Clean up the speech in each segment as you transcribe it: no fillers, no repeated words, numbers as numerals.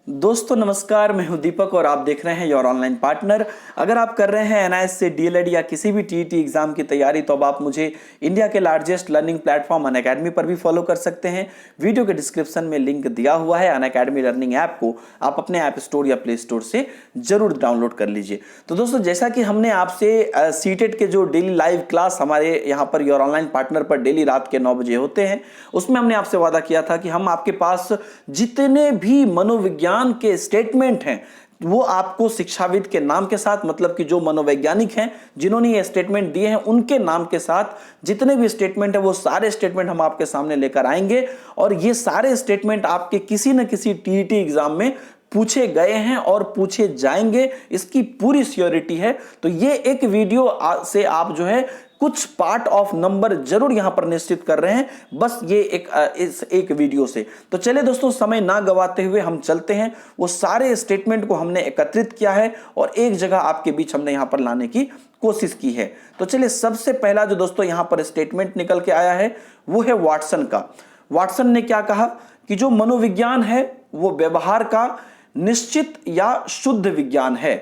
दोस्तों नमस्कार, मैं हूं दीपक और आप देख रहे हैं योर ऑनलाइन पार्टनर। अगर आप कर रहे हैं एनआईएस से डीएलएड या किसी भी टीईटी एग्जाम की तैयारी तो अब आप मुझे इंडिया के लार्जेस्ट लर्निंग प्लेटफॉर्म अनअकैडमी पर भी फॉलो कर सकते हैं। वीडियो के डिस्क्रिप्शन में लिंक दिया हुआ है। अनअकैडमी लर्निंग ऐप को आप अपने ऐप स्टोर या प्ले स्टोर से जरूर डाउनलोड कर लीजिए। तो दोस्तों जैसा कि हमने आपसे सीटेट के जो डेली लाइव क्लास हमारे यहाँ पर योर ऑनलाइन पार्टनर पर डेली रात के 9 बजे होते हैं, उसमें हमने आपसे वादा किया था कि हम आपके पास जितने भी मनोविज्ञान के स्टेटमेंट हैं वो आपको शिक्षाविद के नाम के साथ, मतलब कि जो मनोवैज्ञानिक हैं जिन्होंने ये स्टेटमेंट दिए हैं उनके नाम के साथ जितने भी स्टेटमेंट है वो सारे स्टेटमेंट हम आपके सामने लेकर आएंगे। और ये सारे स्टेटमेंट आपके किसी न किसी टीईटी एग्जाम में पूछे गए हैं और पूछे जाएंगे, इसकी पूरी श्योरिटी है। तो ये एक वीडियो से आप जो है कुछ पार्ट ऑफ नंबर जरूर यहां पर निश्चित कर रहे हैं, बस ये इस एक वीडियो से। तो चलिए दोस्तों, समय ना गवाते हुए हम चलते हैं। वो सारे स्टेटमेंट को हमने एकत्रित किया है और एक जगह आपके बीच हमने यहां पर लाने की कोशिश की है। तो चलिए, सबसे पहला जो दोस्तों यहां पर स्टेटमेंट निकल के आया है वो है वाटसन का। वाटसन ने क्या कहा कि जो मनोविज्ञान है वो व्यवहार का निश्चित या शुद्ध विज्ञान है।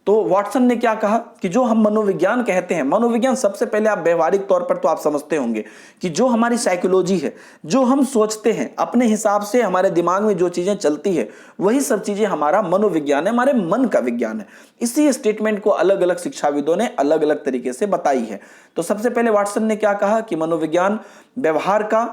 तो वाटसन ने क्या कहा कि जो हम मनोविज्ञान कहते हैं, मनोविज्ञान सबसे पहले आप व्यवहारिक तौर पर तो आप समझते होंगे कि जो हमारी साइकोलॉजी है, जो हम सोचते हैं अपने हिसाब से, हमारे दिमाग में जो चीजें चलती है वही सब चीजें हमारा मनोविज्ञान है, हमारे मन का विज्ञान है। इसी स्टेटमेंट को अलग अलग शिक्षाविदों ने अलग अलग तरीके से बताई है। तो सबसे पहले वाटसन ने क्या कहा कि मनोविज्ञान व्यवहार का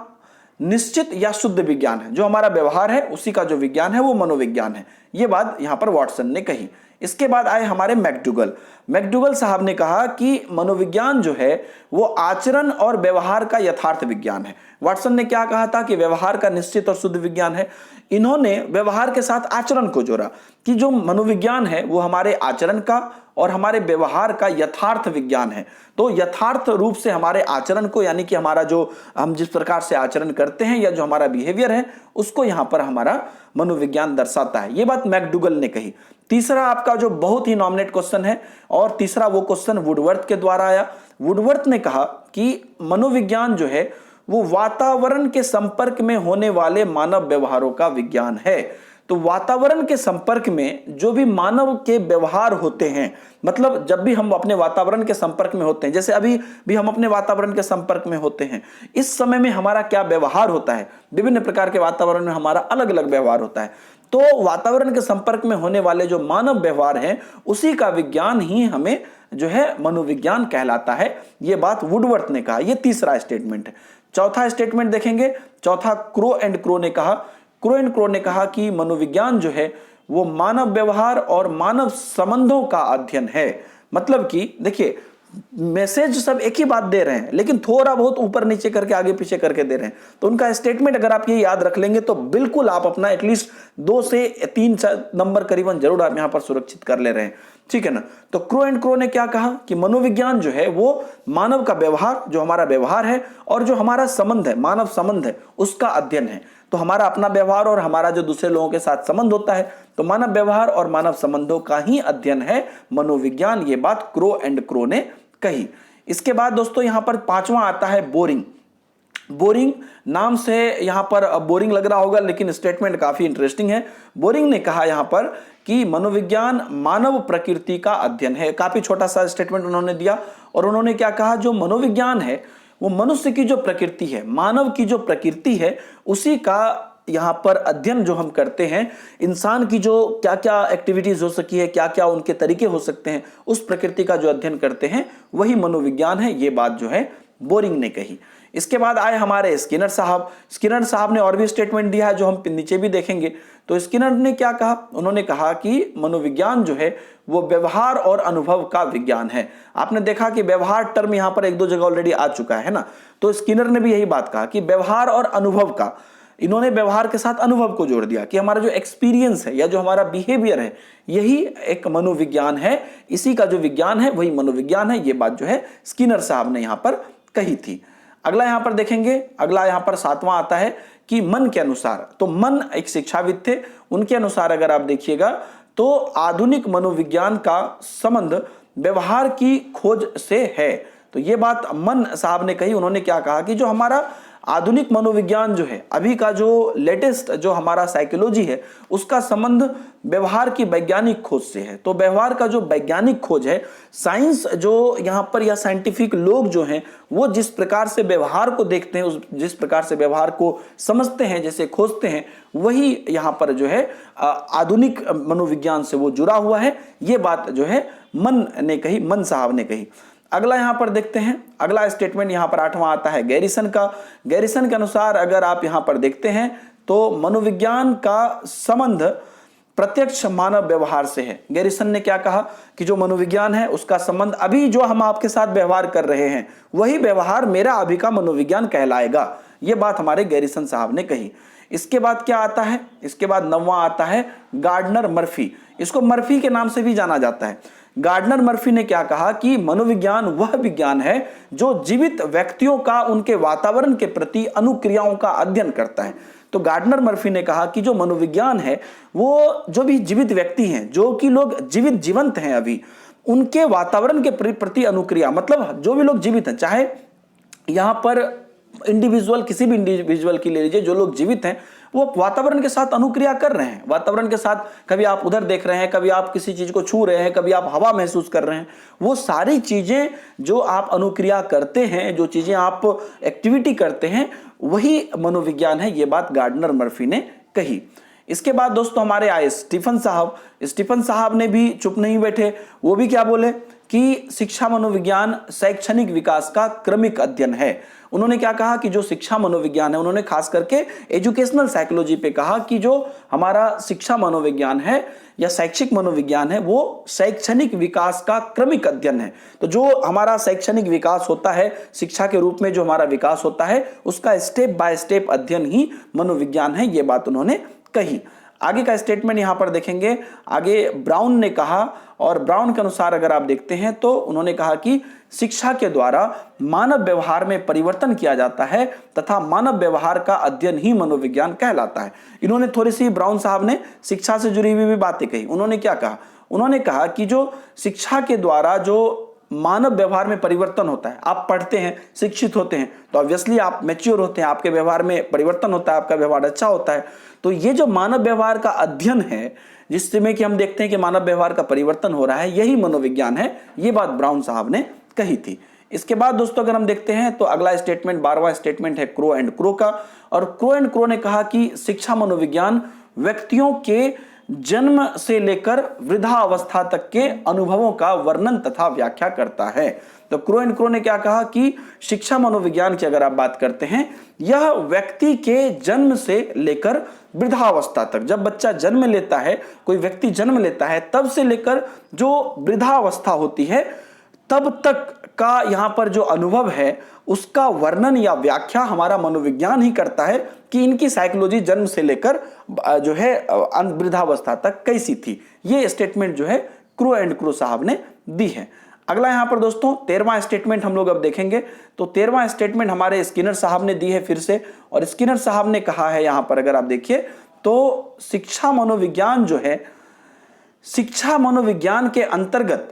निश्चित या शुद्ध विज्ञान है। जो हमारा व्यवहार है उसी का जो विज्ञान है वो मनोविज्ञान है। ये बात यहां पर वाटसन ने कही। इसके बाद आए हमारे मैकडूगल। मैकडूगल साहब ने कहा कि मनोविज्ञान जो है वो आचरण और व्यवहार का यथार्थ विज्ञान है। वाटसन ने क्या कहा था कि व्यवहार का निश्चित और शुद्ध विज्ञान है। इन्होंने व्यवहार के साथ आचरण को जोड़ा कि जो मनोविज्ञान है वो हमारे आचरण का और हमारे व्यवहार का यथार्थ विज्ञान है। तो यथार्थ रूप से हमारे आचरण को, यानी कि हमारा जो हम जिस प्रकार से आचरण करते हैं या जो हमारा बिहेवियर है उसको यहां पर हमारा मनोविज्ञान दर्शाता है। यह बात मैकडूगल ने कही। तीसरा आपका जो बहुत ही नॉमिनेट क्वेश्चन है, और तीसरा वो क्वेश्चन वुडवर्थ के द्वारा आया। वुडवर्थ ने कहा कि मनोविज्ञान जो है वो वातावरण के संपर्क में होने वाले मानव व्यवहारों का विज्ञान है। तो वातावरण के संपर्क में जो भी मानव के व्यवहार होते हैं, मतलब जब भी हम अपने वातावरण के संपर्क में होते हैं, जैसे अभी भी हम अपने वातावरण के संपर्क में होते हैं, इस समय में हमारा क्या व्यवहार होता है, विभिन्न प्रकार के वातावरण में हमारा अलग अलग व्यवहार होता है। तो वातावरण के संपर्क में होने वाले जो मानव व्यवहार हैं उसी का विज्ञान ही हमें जो है मनोविज्ञान कहलाता है। यह बात वुडवर्थ ने कहा। यह तीसरा स्टेटमेंट है। चौथा स्टेटमेंट देखेंगे। चौथा क्रो एंड क्रो ने कहा। क्रो एंड क्रो ने कहा कि मनोविज्ञान जो है वो मानव व्यवहार और मानव संबंधों का अध्ययन है। मतलब कि देखिए, मैसेज सब एक ही बात दे रहे हैं लेकिन थोड़ा बहुत ऊपर नीचे करके आगे पीछे करके दे रहे हैं। तो उनका स्टेटमेंट अगर आप ये याद रख लेंगे तो बिल्कुल आप अपना एटलीस्ट 2 से 3 नंबर करीबन जरूर आप यहां पर सुरक्षित कर ले रहे हैं, ठीक है ना। तो क्रो एंड क्रो ने क्या कहा कि मनोविज्ञान जो है वो मानव का व्यवहार, जो हमारा व्यवहार है और जो हमारा संबंध है, मानव संबंध है, उसका अध्ययन है। तो हमारा अपना व्यवहार और हमारा जो दूसरे लोगों के साथ संबंध होता है, तो मानव व्यवहार और मानव संबंधों का ही अध्ययन है मनोविज्ञान। ये बात क्रो एंड क्रो ने कही। इसके बाद दोस्तों यहां पर पांचवा आता है बोरिंग। बोरिंग नाम से यहां पर बोरिंग लग रहा होगा लेकिन स्टेटमेंट काफी इंटरेस्टिंग है। बोरिंग ने कहा यहां पर कि मनोविज्ञान मानव प्रकृति का अध्ययन है। काफी छोटा सा स्टेटमेंट उन्होंने दिया और उन्होंने क्या कहा, जो मनोविज्ञान है वो मनुष्य की जो प्रकृति है, मानव की जो प्रकृति है, उसी का यहां पर अध्ययन जो हम करते हैं, इंसान की जो क्या क्या एक्टिविटीज हो सकी है, क्या क्या उनके तरीके हो सकते हैं, उस प्रकृति का जो अध्ययन करते हैं वही मनोविज्ञान है। ये बात जो है बोरिंग ने कही। इसके बाद आए हमारे स्किनर साहब। स्किनर साहब ने और भी स्टेटमेंट दिया है जो हम नीचे भी देखेंगे। तो स्किनर ने क्या कहा, उन्होंने कहा कि मनोविज्ञान जो है वो व्यवहार और अनुभव का विज्ञान है। आपने देखा कि व्यवहार टर्म यहां पर 1-2 जगह ऑलरेडी आ चुका है ना। तो स्किनर ने भी यही बात कहा कि व्यवहार और अनुभव का, इन्होंने व्यवहार के साथ अनुभव को जोड़ दिया कि हमारा जो एक्सपीरियंस है या जो हमारा बिहेवियर है यही एक मनोविज्ञान है, इसी का जो विज्ञान है वही मनोविज्ञान है। ये बात जो है स्किनर साहब ने यहां पर कही थी। अगला यहां पर देखेंगे, अगला यहां पर 7वां आता है कि मन के अनुसार। तो मन एक शिक्षाविद थे, उनके अनुसार अगर आप देखिएगा तो आधुनिक मनोविज्ञान का संबंध व्यवहार की खोज से है। तो ये बात मन साहब ने कही। उन्होंने क्या कहा कि जो हमारा आधुनिक मनोविज्ञान जो है, अभी का जो लेटेस्ट जो हमारा साइकोलॉजी है, उसका संबंध व्यवहार की वैज्ञानिक खोज से है। तो व्यवहार का जो वैज्ञानिक खोज है, साइंस जो यहाँ पर या साइंटिफिक लोग जो हैं वो जिस प्रकार से व्यवहार को देखते हैं, उस जिस प्रकार से व्यवहार को समझते हैं, जैसे खोजते हैं, वही यहाँ पर जो है आधुनिक मनोविज्ञान से वो जुड़ा हुआ है। ये बात जो है मन साहब ने कही। अगला यहां पर देखते हैं, अगला स्टेटमेंट यहां पर 8वां आता है गैरिसन का। गैरिसन के अनुसार अगर आप यहां पर देखते हैं तो मनोविज्ञान का संबंध प्रत्यक्ष मानव व्यवहार से है। गैरिसन ने क्या कहा कि जो मनोविज्ञान है उसका संबंध अभी जो हम आपके साथ व्यवहार कर रहे हैं वही व्यवहार मेरा अभी का मनोविज्ञान कहलाएगा। यह बात हमारे गैरिसन साहब ने कही। इसके बाद क्या आता है, इसके बाद 9वां आता है गार्डनर मर्फी। इसको मर्फी के नाम से भी जाना जाता है। गार्डनर मर्फी ने क्या कहा कि मनोविज्ञान वह विज्ञान है जो जीवित व्यक्तियों का उनके वातावरण के प्रति अनुक्रियाओं का अध्ययन करता है। तो गार्डनर मर्फी ने कहा कि जो मनोविज्ञान है वो जो भी जीवित व्यक्ति हैं, जो कि लोग जीवंत हैं अभी, उनके वातावरण के प्रति अनुक्रिया, मतलब जो भी लोग जीवित हैं, चाहे यहां पर इंडिविजुअल किसी भी इंडिविजुअल की ले लीजिए, जो लोग जीवित हैं वो वातावरण के साथ अनुक्रिया कर रहे हैं। वातावरण के साथ कभी आप उधर देख रहे हैं, कभी आप किसी चीज को छू रहे हैं, कभी आप हवा महसूस कर रहे हैं, वो सारी चीजें जो आप अनुक्रिया करते हैं, जो चीजें आप एक्टिविटी करते हैं, वही मनोविज्ञान है। ये बात गार्डनर मर्फी ने कही। इसके बाद दोस्तों हमारे आए स्टीफन साहब। स्टीफन साहब ने भी चुप नहीं बैठे, वो भी क्या बोले कि शिक्षा मनोविज्ञान शैक्षणिक विकास का क्रमिक अध्ययन है। उन्होंने क्या कहा कि जो शिक्षा मनोविज्ञान है, उन्होंने खास करके एजुकेशनल साइकोलॉजी पे कहा कि जो हमारा शिक्षा मनोविज्ञान है या शैक्षिक मनोविज्ञान है वो शैक्षणिक विकास का क्रमिक अध्ययन है। तो जो हमारा शैक्षणिक विकास होता है, शिक्षा के रूप में जो हमारा विकास होता है, उसका स्टेप बाय स्टेप अध्ययन ही मनोविज्ञान है। ये बात उन्होंने कही। आगे का स्टेटमेंट यहां पर देखेंगे, आगे ब्राउन ने कहा, और ब्राउन के अनुसार अगर आप देखते हैं तो उन्होंने कहा कि शिक्षा के द्वारा मानव व्यवहार में परिवर्तन किया जाता है तथा मानव व्यवहार का अध्ययन ही मनोविज्ञान कहलाता है। इन्होंने थोड़ी सी, ब्राउन साहब ने शिक्षा से जुड़ी हुई भी बातें कही। उन्होंने क्या कहा, उन्होंने कहा कि जो शिक्षा के द्वारा जो मानव व्यवहार में परिवर्तन होता है, आप पढ़ते हैं, शिक्षित होते हैं, तो ऑब्वियसली आप मैच्योर होते हैं, आपके व्यवहार में परिवर्तन होता है, आपका व्यवहार अच्छा होता है। तो ये जो मानव व्यवहार का अध्ययन है, जिसमें कि हम देखते हैं कि मानव व्यवहार का परिवर्तन हो रहा है, यही मनोविज्ञान है। ये बात ब्राउन साहब ने कही थी। इसके बाद दोस्तों अगर हम देखते हैं तो अगला स्टेटमेंट 12वां स्टेटमेंट है क्रो एंड क्रो का। और क्रो एंड क्रो ने कहा कि शिक्षा मनोविज्ञान व्यक्तियों के जन्म से लेकर वृद्धावस्था तक के अनुभवों का वर्णन तथा व्याख्या करता है। तो क्रो एंड क्रो ने क्या कहा कि शिक्षा मनोविज्ञान की अगर आप बात करते हैं, यह व्यक्ति के जन्म से लेकर वृद्धावस्था तक, जब बच्चा जन्म लेता है, कोई व्यक्ति जन्म लेता है, तब से लेकर जो वृद्धावस्था होती है तब तक का यहाँ पर जो अनुभव है उसका वर्णन या व्याख्या हमारा मनोविज्ञान ही करता है कि इनकी साइकोलॉजी जन्म से लेकर जो है वृद्धावस्था तक कैसी थी। ये स्टेटमेंट जो है क्रो एंड क्रो साहब ने दी है। अगला यहां पर दोस्तों 13वां स्टेटमेंट हम लोग अब देखेंगे। तो 13वां स्टेटमेंट हमारे स्किनर साहब ने दी है फिर से, और स्किनर साहब ने कहा है यहां पर अगर आप देखिए तो शिक्षा मनोविज्ञान जो है, शिक्षा मनोविज्ञान के अंतर्गत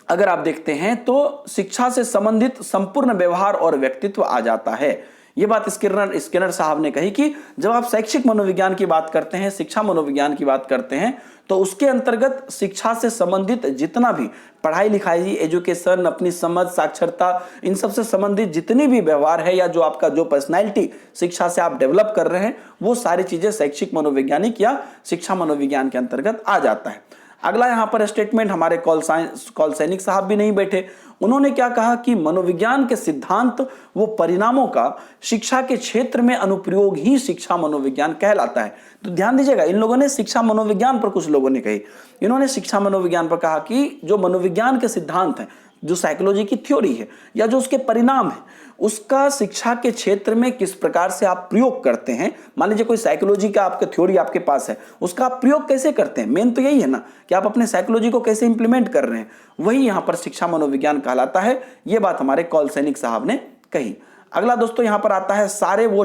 अगर आप देखते हैं तो शिक्षा से संबंधित संपूर्ण व्यवहार और व्यक्तित्व आ जाता है। यह बात स्किनर साहब ने कही कि जब आप शैक्षिक मनोविज्ञान की बात करते हैं, शिक्षा मनोविज्ञान की बात करते हैं, तो उसके अंतर्गत शिक्षा से संबंधित जितना भी पढ़ाई लिखाई, एजुकेशन, अपनी समझ, साक्षरता, इन सब से संबंधित जितनी भी व्यवहार है या जो आपका जो पर्सनैलिटी शिक्षा से आप डेवलप कर रहे हैं, वो सारी चीजें शैक्षिक मनोवैज्ञानिक या शिक्षा मनोविज्ञान के अंतर्गत आ जाता है। अगला यहां पर स्टेटमेंट हमारे कॉल सैनिक साहब भी नहीं बैठे। उन्होंने क्या कहा कि मनोविज्ञान के सिद्धांत वो परिणामों का शिक्षा के क्षेत्र में अनुप्रयोग ही शिक्षा मनोविज्ञान कहलाता है। तो ध्यान दीजिएगा, इन लोगों ने शिक्षा मनोविज्ञान पर, कुछ लोगों ने कही, इन्होंने शिक्षा मनोविज्ञान पर कहा कि जो मनोविज्ञान के सिद्धांत हैं, जो साइकोलॉजी की थ्योरी है या जो उसके परिणाम है, उसका शिक्षा के क्षेत्र में किस प्रकार से आप प्रयोग करते हैं। मान लीजिए कोई साइकोलॉजी का आपका थ्योरी आपके पास है, उसका आप प्रयोग कैसे करते हैं, मेन तो यही है ना कि आप अपने साइकोलॉजी को कैसे इंप्लीमेंट कर रहे हैं, वही यहां पर शिक्षा मनोविज्ञान कहलाता है। यह बात हमारे कॉल सैनिक साहब ने कही। अगला दोस्तों यहां पर आता है सारे वो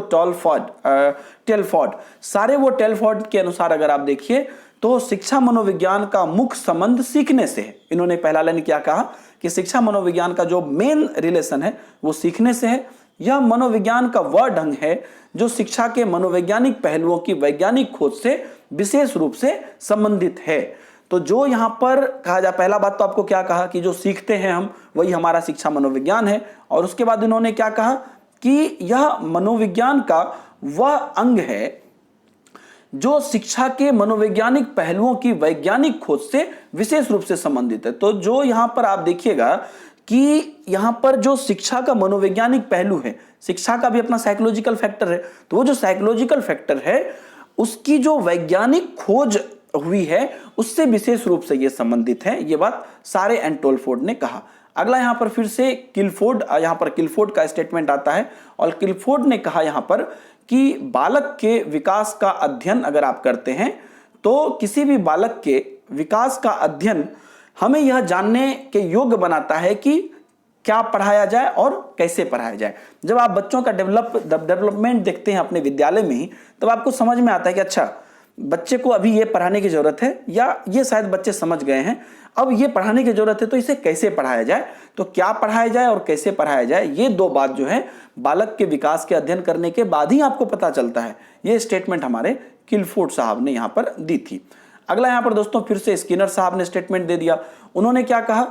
टेलफोर्ड। सारे वो टेलफोर्ड के अनुसार अगर आप देखिए तो शिक्षा मनोविज्ञान का मुख्य संबंध सीखने से है। इन्होंने पहला लाइन क्या कहा कि शिक्षा मनोविज्ञान का जो मेन रिलेशन है वो सीखने से है। यह मनोविज्ञान का वह ढंग है जो शिक्षा के मनोवैज्ञानिक पहलुओं की वैज्ञानिक खोज से विशेष रूप से संबंधित है। तो जो यहां पर कहा जाए, पहला बात तो आपको क्या कहा कि जो सीखते हैं हम वही हमारा शिक्षा मनोविज्ञान है, और उसके बाद इन्होंने क्या कहा कि यह मनोविज्ञान का वह अंग है जो शिक्षा के मनोवैज्ञानिक पहलुओं की वैज्ञानिक खोज से विशेष रूप से संबंधित है। तो जो यहां पर आप देखिएगा कि यहां पर जो शिक्षा का मनोवैज्ञानिक पहलू है, शिक्षा का भी अपना साइकोलॉजिकल फैक्टर है, तो वो जो साइकोलॉजिकल फैक्टर है उसकी जो वैज्ञानिक खोज हुई है उससे विशेष रूप से ये संबंधित है। ये बात सारे एंड टोल्फोर्ड ने कहा। अगला यहां पर फिर से किलफोर्ड का स्टेटमेंट आता है, और किलफोर्ड ने कहा यहां पर कि बालक के विकास का अध्ययन अगर आप करते हैं तो किसी भी बालक के विकास का अध्ययन हमें यह जानने के योग्य बनाता है कि क्या पढ़ाया जाए और कैसे पढ़ाया जाए। जब आप बच्चों का डेवलपमेंट देखते हैं अपने विद्यालय में ही, तब आपको समझ में आता है कि अच्छा बच्चे को अभी ये पढ़ाने की जरूरत है, या ये शायद बच्चे समझ गए हैं, अब ये पढ़ाने की जरूरत है, तो इसे कैसे पढ़ाया जाए। तो क्या पढ़ाया जाए और कैसे पढ़ाया जाए, ये दो बात जो है बालक के विकास के अध्ययन करने के बाद ही आपको पता चलता है। ये स्टेटमेंट हमारे किलफोर्ड साहब ने यहां पर दी थी। अगला यहां पर दोस्तों फिर से स्किनर साहब ने स्टेटमेंट दे दिया। उन्होंने क्या कहा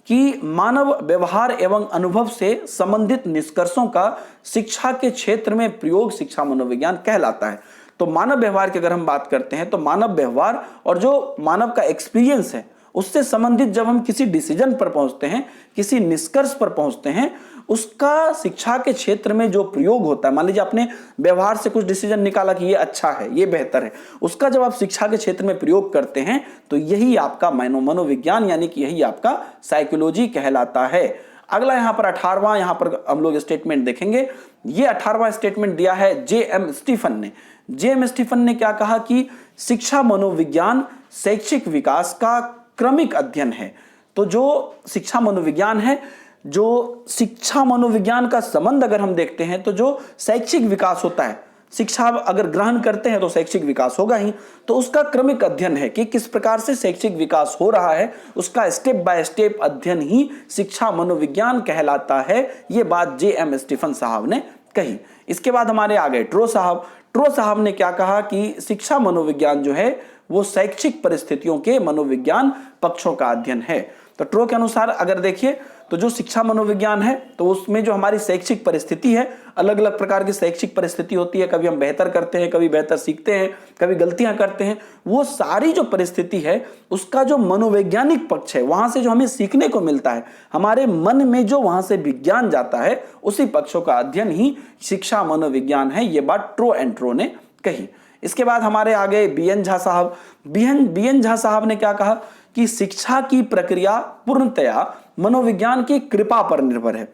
कि मानव व्यवहार एवं अनुभव से संबंधित निष्कर्षों का शिक्षा के क्षेत्र में प्रयोग शिक्षा मनोविज्ञान कहलाता है। तो मानव व्यवहार की अगर हम बात करते हैं तो मानव व्यवहार और जो मानव का एक्सपीरियंस है उससे संबंधित जब हम किसी डिसीजन पर पहुंचते हैं, किसी निष्कर्ष पर पहुंचते हैं, उसका शिक्षा के क्षेत्र में जो प्रयोग होता है, मान लीजिए आपने व्यवहार से कुछ डिसीजन निकाला कि ये अच्छा है, ये बेहतर है, उसका जब आप शिक्षा के क्षेत्र में प्रयोग करते हैं तो यही आपका मनोविज्ञान यानी कि यही आपका साइकोलॉजी कहलाता है। अगला यहां पर 18वां यहां पर हम लोग स्टेटमेंट देखेंगे। ये 18वां स्टेटमेंट दिया है जे.एम. स्टीफन ने। जे.एम. स्टीफन ने क्या कहा कि शिक्षा मनोविज्ञान शैक्षिक विकास का क्रमिक अध्ययन है। तो जो शिक्षा मनोविज्ञान है, जो शिक्षा मनोविज्ञान का संबंध अगर हम देखते हैं तो जो शैक्षिक विकास होता है, शिक्षा अगर ग्रहण करते हैं तो शैक्षिक विकास होगा ही, तो उसका क्रमिक अध्ययन है कि किस प्रकार से शैक्षिक विकास हो रहा है, उसका स्टेप बाय स्टेप अध्ययन ही शिक्षा मनोविज्ञान कहलाता है। ये बात जे.एम. स्टीफन साहब ने कही। इसके बाद हमारे आ गए ट्रो साहब ने क्या कहा कि शिक्षा मनोविज्ञान जो है वो शैक्षिक परिस्थितियों के मनोविज्ञान पक्षों का अध्ययन है। तो ट्रो के अनुसार अगर देखिए तो जो शिक्षा मनोविज्ञान है तो उसमें जो हमारी शैक्षिक परिस्थिति है, अलग अलग प्रकार की शैक्षिक परिस्थिति होती है, कभी हम बेहतर करते हैं, कभी बेहतर सीखते हैं, कभी गलतियां करते हैं, वो सारी जो परिस्थिति है उसका जो मनोवैज्ञानिक पक्ष है, वहां से जो हमें सीखने को मिलता है, हमारे मन में जो वहां से विज्ञान जाता है, उसी पक्षों का अध्ययन ही शिक्षा मनोविज्ञान है। ये बात ट्रो ने कही। इसके बाद हमारे आगे बी.एन. झा साहब। बी.एन. झा साहब ने क्या कहा कि शिक्षा की प्रक्रिया पूर्णतया मनोविज्ञान की कृपा पर निर्भर है।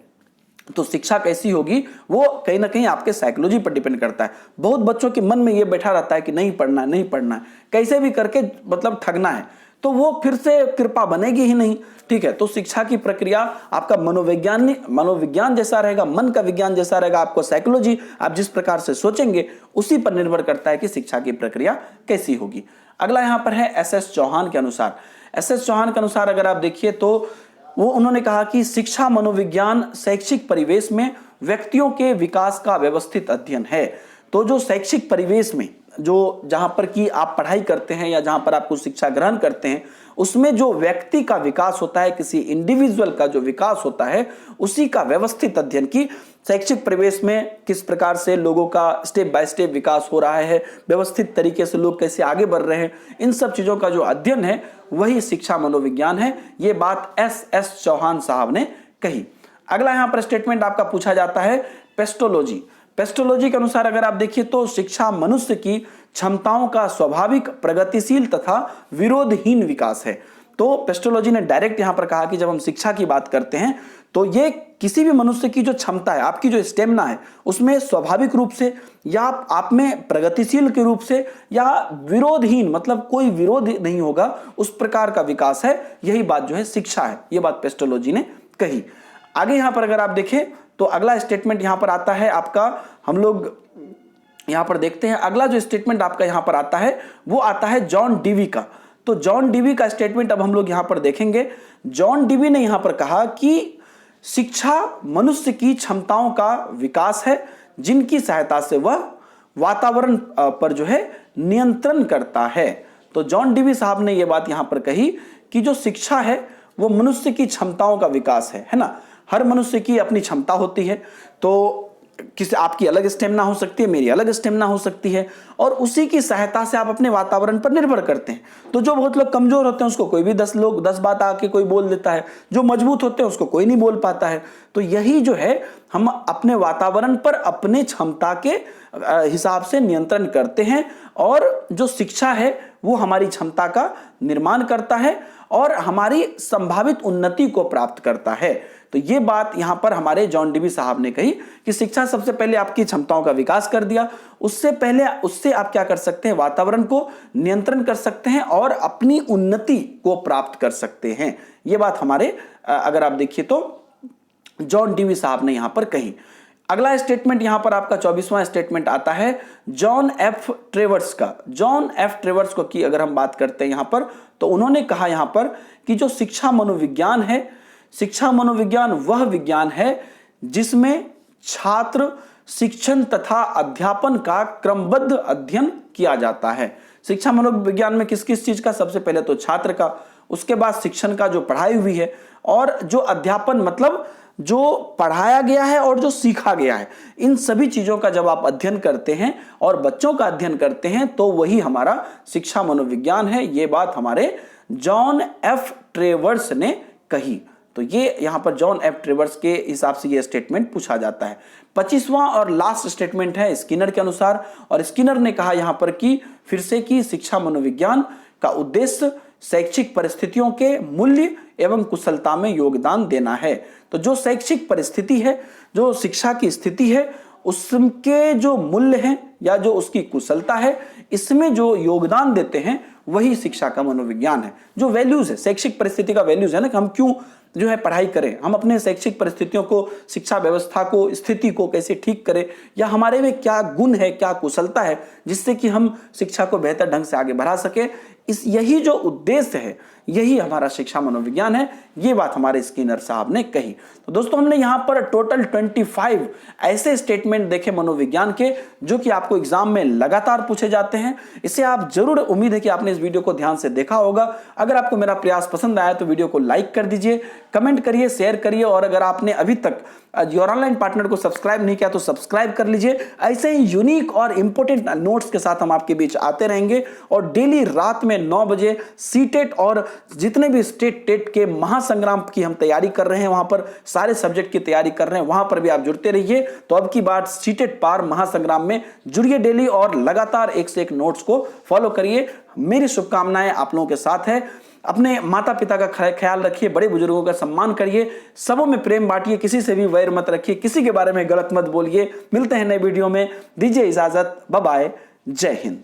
तो शिक्षा कैसी होगी वो कहीं ना कहीं आपके साइकोलॉजी पर डिपेंड करता है। बहुत बच्चों के मन में ये बैठा रहता है कि नहीं पढ़ना है, नहीं पढ़ना है, कैसे भी करके मतलब ठगना है, तो वो फिर से कृपा बनेगी ही नहीं। ठीक है, तो शिक्षा की प्रक्रिया आपका मनोविज्ञान जैसा रहेगा, मन का विज्ञान जैसा रहेगा, आपको साइकोलॉजी आप जिस प्रकार से सोचेंगे उसी पर निर्भर करता है कि शिक्षा की प्रक्रिया कैसी होगी। अगला यहां पर है एस.एस. चौहान के अनुसार। एस.एस. चौहान के अनुसार अगर आप देखिए तो वो उन्होंने कहा कि शिक्षा मनोविज्ञान शैक्षिक परिवेश में व्यक्तियों के विकास का व्यवस्थित अध्ययन है। तो जो शैक्षिक परिवेश में जो जहां पर कि आप पढ़ाई करते हैं या जहां पर आप कुछ शिक्षा ग्रहण करते हैं, उसमें जो व्यक्ति का विकास होता है, किसी इंडिविजुअल का जो विकास होता है, उसी का व्यवस्थित अध्ययन की शैक्षिक परिवेश में किस प्रकार से लोगों का स्टेप बाय स्टेप विकास हो रहा है, व्यवस्थित तरीके से लोग कैसे आगे बढ़ रहे हैं, इन सब चीजों का जो अध्ययन है वही शिक्षा मनोविज्ञान है। ये बात एस.एस. चौहान साहब ने कही। अगला यहां पर स्टेटमेंट आपका पूछा जाता है पेस्टोलॉजी के अनुसार अगर आप देखिए तो शिक्षा मनुष्य की क्षमताओं का स्वाभाविक, प्रगतिशील तथा विरोधहीन विकास है। तो पेस्टोलॉजी ने डायरेक्ट यहां पर कहा कि जब हम शिक्षा की बात करते हैं तो ये किसी भी मनुष्य की जो क्षमता है, आपकी जो स्टेमिना है, उसमें स्वाभाविक रूप से या आप में प्रगतिशील के रूप से या विरोधहीन मतलब कोई विरोध नहीं होगा, उस प्रकार का विकास है। यही बात जो है शिक्षा है। ये बात पेस्टोलॉजी ने कही। आगे यहां पर अगर आप देखें तो अगला स्टेटमेंट यहां पर आता है आपका, हम लोग यहां पर देखते हैं अगला जो स्टेटमेंट आपका यहां पर आता है वो आता है जॉन डीवी का। तो जॉन डीवी का स्टेटमेंट अब हम लोग यहां पर देखेंगे। जॉन डीवी ने यहां पर कहा कि शिक्षा मनुष्य की क्षमताओं का विकास है, जिनकी सहायता से वह वातावरण पर जो है नियंत्रण करता है। तो जॉन डीवी साहब ने यह बात यहां पर कही कि जो शिक्षा है वो मनुष्य की क्षमताओं का विकास है ना। हर मनुष्य की अपनी क्षमता होती है, तो किसी आपकी अलग स्टेमिना हो सकती है, मेरी अलग स्टेमिना हो सकती है, और उसी की सहायता से आप अपने वातावरण पर निर्भर करते हैं। तो जो बहुत लोग कमजोर होते हैं उसको कोई भी 10 बात आके कोई बोल देता है, जो मजबूत होते हैं उसको कोई नहीं बोल पाता है। तो यही जो है हम अपने वातावरण पर अपने क्षमता के हिसाब से नियंत्रण करते हैं, और जो शिक्षा है वो हमारी क्षमता का निर्माण करता है और हमारी संभावित उन्नति को प्राप्त करता है। तो ये बात यहां पर हमारे जॉन डीवी साहब ने कही कि शिक्षा सबसे पहले आपकी क्षमताओं का विकास कर दिया, उससे आप क्या कर सकते हैं, वातावरण को नियंत्रण कर सकते हैं और अपनी उन्नति को प्राप्त कर सकते हैं। ये बात हमारे अगर आप देखिए तो जॉन डीवी साहब ने यहां पर कही। अगला स्टेटमेंट यहां पर आपका 24वां स्टेटमेंट आता है जॉन एफ ट्रेवर्स का। जॉन एफ ट्रेवर्स को की अगर हम बात करते हैं यहां पर, तो उन्होंने कहा यहां पर कि जो शिक्षा मनोविज्ञान है, शिक्षा मनोविज्ञान वह विज्ञान है जिसमें छात्र शिक्षण तथा अध्यापन का क्रमबद्ध अध्ययन किया जाता है। शिक्षा मनोविज्ञान में किस किस चीज का, सबसे पहले तो छात्र का, उसके बाद शिक्षण का जो पढ़ाई हुई है, और जो अध्यापन मतलब जो पढ़ाया गया है और जो सीखा गया है, इन सभी चीजों का जब आप अध्ययन करते हैं और बच्चों का अध्ययन करते हैं तो वही हमारा शिक्षा मनोविज्ञान है। ये बात हमारे जॉन एफ ट्रेवर्स ने कही। तो ये यहां पर जॉन एफ ट्रेवर्स के हिसाब से ये स्टेटमेंट पूछा जाता है। 25वां और लास्ट स्टेटमेंट है स्किनर के अनुसार, और स्किनर ने कहा यहां पर कि फिर से कि शिक्षा मनोविज्ञान का उद्देश्य शैक्षिक परिस्थितियों के मूल्य एवं कुशलता में योगदान देना है। तो जो शैक्षिक परिस्थिति है, जो शिक्षा की स्थिति है, उसके जो मूल्य हैं या जो उसकी कुशलता है, इसमें जो योगदान देते हैं वही शिक्षा का मनोविज्ञान है। जो वैल्यूज है, शैक्षिक परिस्थिति का वैल्यूज है ना, कि हम क्यों जो है पढ़ाई करें, हम अपने शैक्षिक परिस्थितियों को, शिक्षा व्यवस्था को, स्थिति को कैसे ठीक करें, या हमारे में क्या गुण है, क्या कुशलता है जिससे कि हम शिक्षा को बेहतर ढंग से आगे बढ़ा सके, यही जो उद्देश्य है, यही हमारा शिक्षा मनोविज्ञान है। ये बात हमारे स्किनर साहब ने कही। तो दोस्तों हमने यहां पर टोटल 25 ऐसे स्टेटमेंट देखे मनोविज्ञान के, जो कि आपको एग्जाम में लगातार पूछे जाते हैं। इसे आप जरूर, उम्मीद है कि आपने इस वीडियो को ध्यान से देखा होगा। अगर आपको मेरा प्रयास पसंद आया तो वीडियो को लाइक कर दीजिए, कमेंट करिए, शेयर करिए, और अगर आपने अभी तक योर ऑनलाइन पार्टनर को सब्सक्राइब नहीं किया तो सब्सक्राइब कर लीजिए। ऐसे ही यूनिक और इंपॉर्टेंट नोट्स के साथ हम आपके बीच आते रहेंगे, और डेली रात में 9 बजे सीटेट और जितने भी स्टेट टेट के महासंग्राम की हम तैयारी कर रहे हैं, वहां पर सारे सब्जेक्ट की तैयारी कर रहे हैं, वहां पर भी आप जुड़ते रहिए। तो अब की बार सीटेट पार महासंग्राम में जुड़िए डेली, और लगातार एक से एक नोट्स को फॉलो करिए। मेरी शुभकामनाएं आप लोगों के साथ है। अपने माता पिता का ख्याल रखिए, बड़े बुजुर्गों का सम्मान करिए, सबों में प्रेम बांटिए, किसी से भी वैर मत रखिए, किसी के बारे में गलत मत बोलिए। मिलते हैं नए वीडियो में, दीजिए इजाजत, बाय बाय, जय हिंद।